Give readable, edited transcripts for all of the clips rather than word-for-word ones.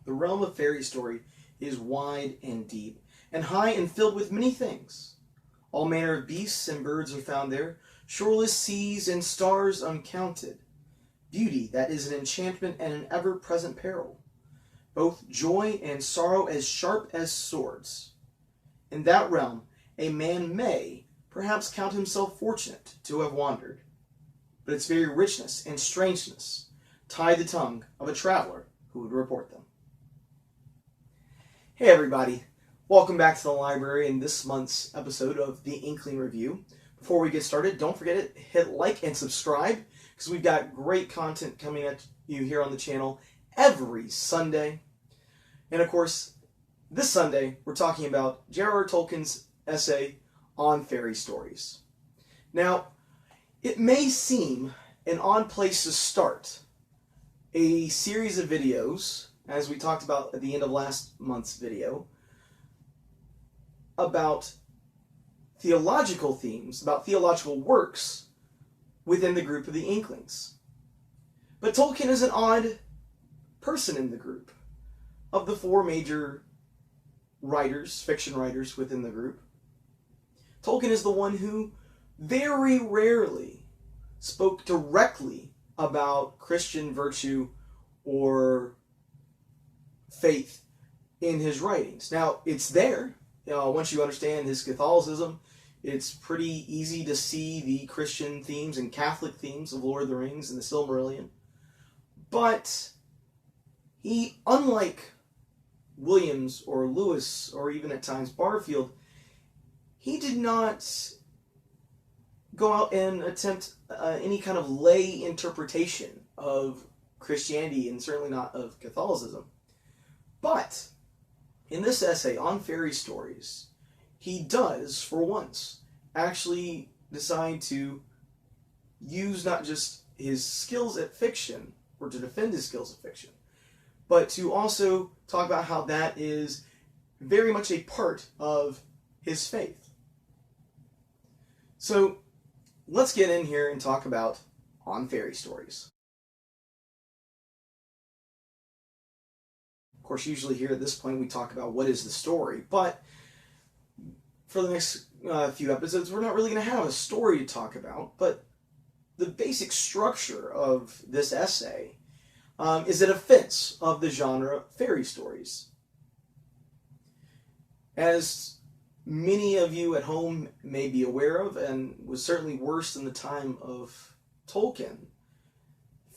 The realm of fairy story is wide and deep, and high and filled with many things. All manner of beasts and birds are found there, shoreless seas and stars uncounted. Beauty that is an enchantment and an ever-present peril. Both joy and sorrow as sharp as swords. In that realm, a man may perhaps count himself fortunate to have wandered, but its very richness and strangeness tie the tongue of a traveler who would report them. Hey everybody, welcome back to the library in this month's episode of the Inkling Review. Before we get started, don't forget to hit like and subscribe, because we've got great content coming at you here on the channel every Sunday. And of course, this Sunday, we're talking about JRR Tolkien's essay on fairy stories. Now, it may seem an odd place to start a series of videos, as we talked about at the end of last month's video, about theological themes, about theological works within the group of the Inklings. But Tolkien is an odd person in the group. Of the four major writers, fiction writers within the group, Tolkien is the one who very rarely spoke directly about Christian virtue or faith in his writings. Now, it's there. Once you understand his Catholicism, it's pretty easy to see the Christian themes and Catholic themes of Lord of the Rings and the Silmarillion. But he, unlike Williams or Lewis or even at times Barfield, he did not go out and attempt any kind of lay interpretation of Christianity, and certainly not of Catholicism. But in this essay on fairy stories, he does, for once, actually decide to use not just his skills at fiction, or to defend his skills at fiction, but to also talk about how that is very much a part of his faith. So, let's get in here and talk about on fairy stories. Of course, usually here at this point we talk about what is the story, but for the next few episodes we're not really going to have a story to talk about, but the basic structure of this essay is a defense of the genre fairy stories. As many of you at home may be aware of, and was certainly worse in the time of Tolkien,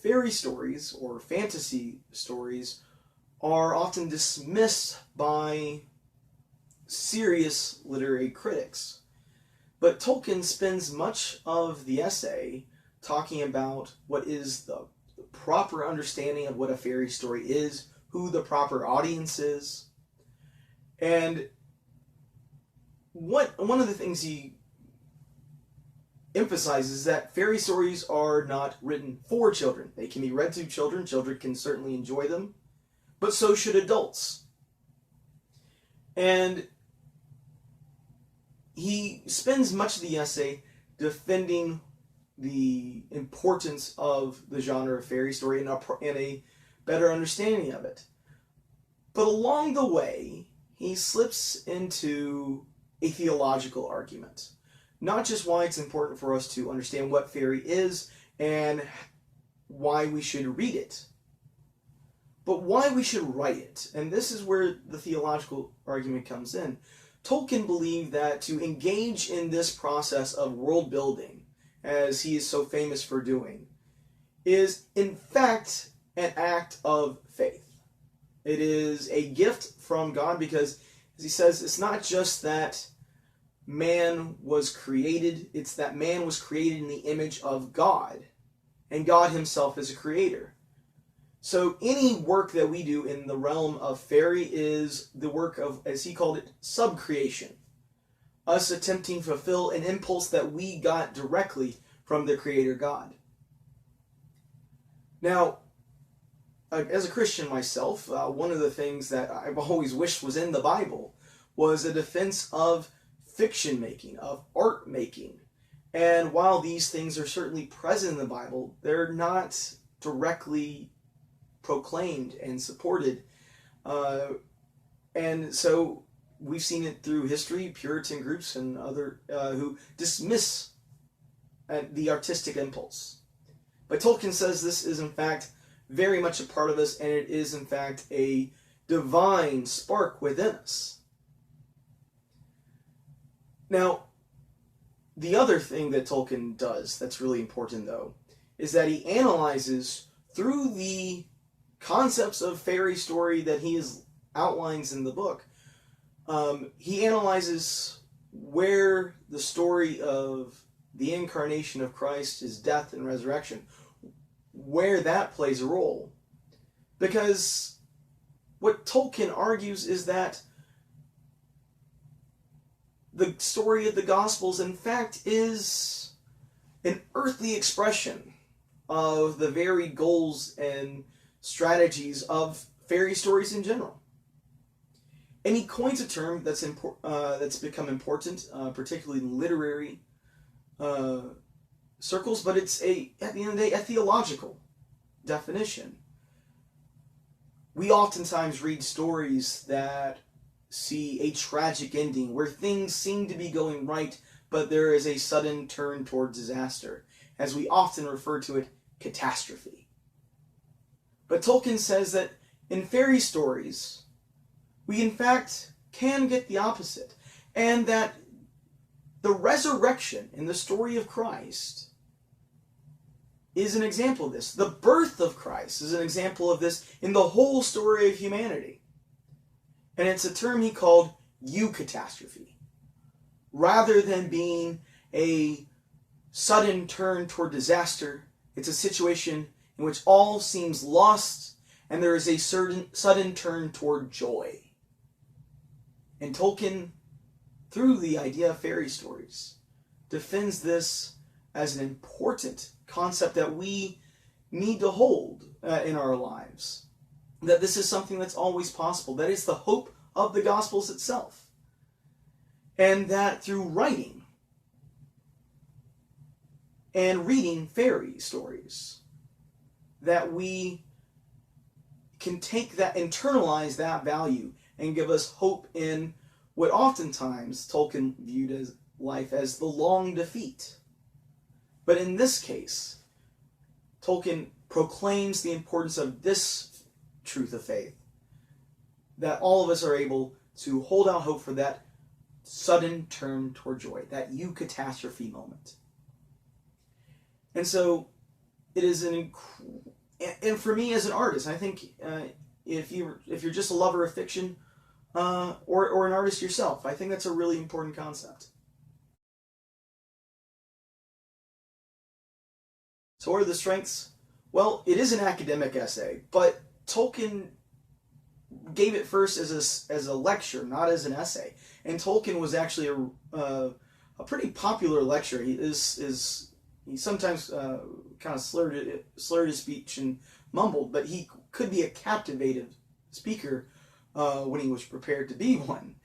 fairy stories or fantasy stories are often dismissed by serious literary critics. But Tolkien spends much of the essay talking about what is the proper understanding of what a fairy story is, who the proper audience is, and one of the things he emphasizes is that fairy stories are not written for children. They can be read to children. Children can certainly enjoy them, but so should adults. And he spends much of the essay defending the importance of the genre of fairy story and a better understanding of it. But along the way, he slips into a theological argument. Not just why it's important for us to understand what fairy is and why we should read it, but why we should write it. And this is where the theological argument comes in. Tolkien believed that to engage in this process of world building, as he is so famous for doing, is in fact an act of faith. It is a gift from God because, as he says, it's not just that man was created, it's that man was created in the image of God, and God himself is a creator. So any work that we do in the realm of fairy is the work of, as he called it, subcreation. Us attempting to fulfill an impulse that we got directly from the Creator God. Now, as a Christian myself, one of the things that I've always wished was in the Bible was a defense of fiction making, of art making. And while these things are certainly present in the Bible, they're not directly proclaimed and supported And so we've seen it through history, Puritan groups and other who dismiss the artistic impulse. But Tolkien says this is in fact very much a part of us, and it is in fact a divine spark within us. Now, the other thing that Tolkien does that's really important, though, is that he analyzes through the concepts of fairy story that he outlines in the book. He analyzes where the story of the incarnation of Christ, his death and resurrection, where that plays a role. Because what Tolkien argues is that the story of the Gospels, in fact, is an earthly expression of the very goals and strategies of fairy stories in general. And he coins a term that's become important, particularly in literary circles, but it's at the end of the day, a theological definition. We oftentimes read stories that see a tragic ending where things seem to be going right, but there is a sudden turn toward disaster, as we often refer to it, catastrophe. But Tolkien says that in fairy stories, we in fact can get the opposite, and that the resurrection in the story of Christ is an example of this. The birth of Christ is an example of this in the whole story of humanity. And it's a term he called eucatastrophe. Rather than being a sudden turn toward disaster, it's a situation in which all seems lost and there is a sudden turn toward joy. And Tolkien, through the idea of fairy stories, defends this as an important concept that we need to hold in our lives. That this is something that's always possible. That is the hope of the Gospels itself. And that through writing and reading fairy stories, that we can take that, internalize that value, and give us hope in what oftentimes Tolkien viewed as life as the long defeat. But in this case, Tolkien proclaims the importance of this truth of faith, that all of us are able to hold out hope for that sudden turn toward joy, that eucatastrophe moment. And so it is and for me as an artist, I think if you're just a lover of fiction or an artist yourself, I think that's a really important concept. So what are the strengths? Well, it is an academic essay, but Tolkien gave it first as a lecture, not as an essay. And Tolkien was actually a pretty popular lecturer. He sometimes kind of slurred his speech and mumbled, but he could be a captivating speaker when he was prepared to be one.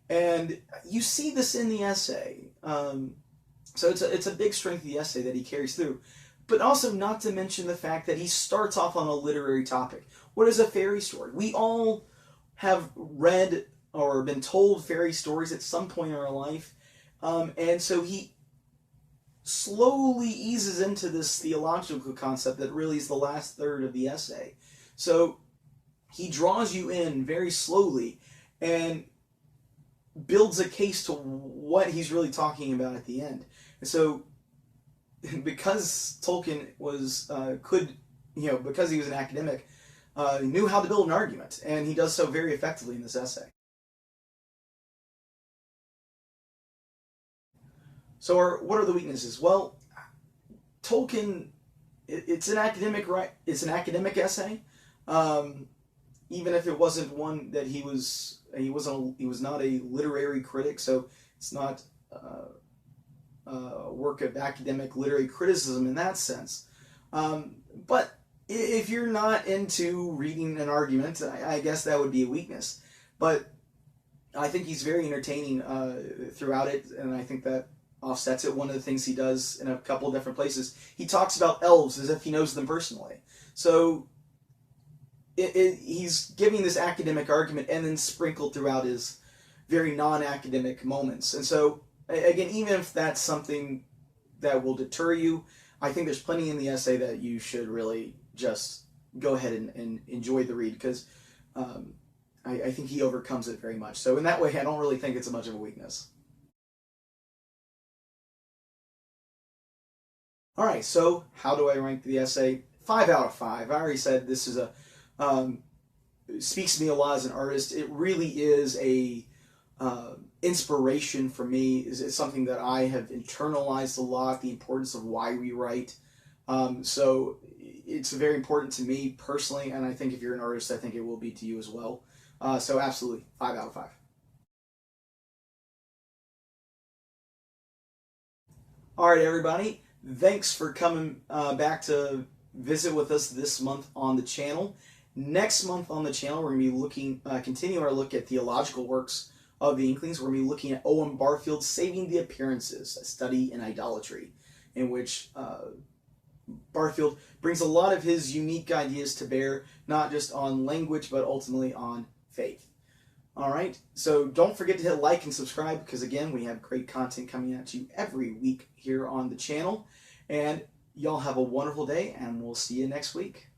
And you see this in the essay. So it's a big strength of the essay that he carries through. But also not to mention the fact that he starts off on a literary topic. What is a fairy story? We all have read or been told fairy stories at some point in our life. And so he slowly eases into this theological concept that really is the last third of the essay. So he draws you in very slowly and builds a case to what he's really talking about at the end. And so because Tolkien was because he was an academic, knew how to build an argument, and he does so very effectively in this essay. So what are the weaknesses? Well, Tolkien, it's an academic essay. Even if it wasn't one that he was not a literary critic, so it's not work of academic literary criticism in that sense. But if you're not into reading an argument, I guess that would be a weakness. But I think he's very entertaining throughout it, and I think that offsets it. One of the things he does in a couple of different places, he talks about elves as if he knows them personally. So he's giving this academic argument and then sprinkled throughout his very non-academic moments. And so, again, even if that's something that will deter you, I think there's plenty in the essay that you should really just go ahead and enjoy the read, because I think he overcomes it very much. So in that way, I don't really think it's much of a weakness. All right, so how do I rank the essay? 5 out of 5. I already said this is speaks to me a lot as an artist. It really is a inspiration for me. It's something that I have internalized a lot, the importance of why we write. So it's very important to me personally, and I think if you're an artist, I think it will be to you as well. So absolutely, 5 out of 5. All right, everybody. Thanks for coming back to visit with us this month on the channel. Next month on the channel, we're going to be looking, continue our look at theological works of the Inklings. We're going to be looking at Owen Barfield's Saving the Appearances, a study in idolatry, in which Barfield brings a lot of his unique ideas to bear, not just on language, but ultimately on faith. All right, so don't forget to hit like and subscribe, because again, we have great content coming at you every week here on the channel. And y'all have a wonderful day, and we'll see you next week.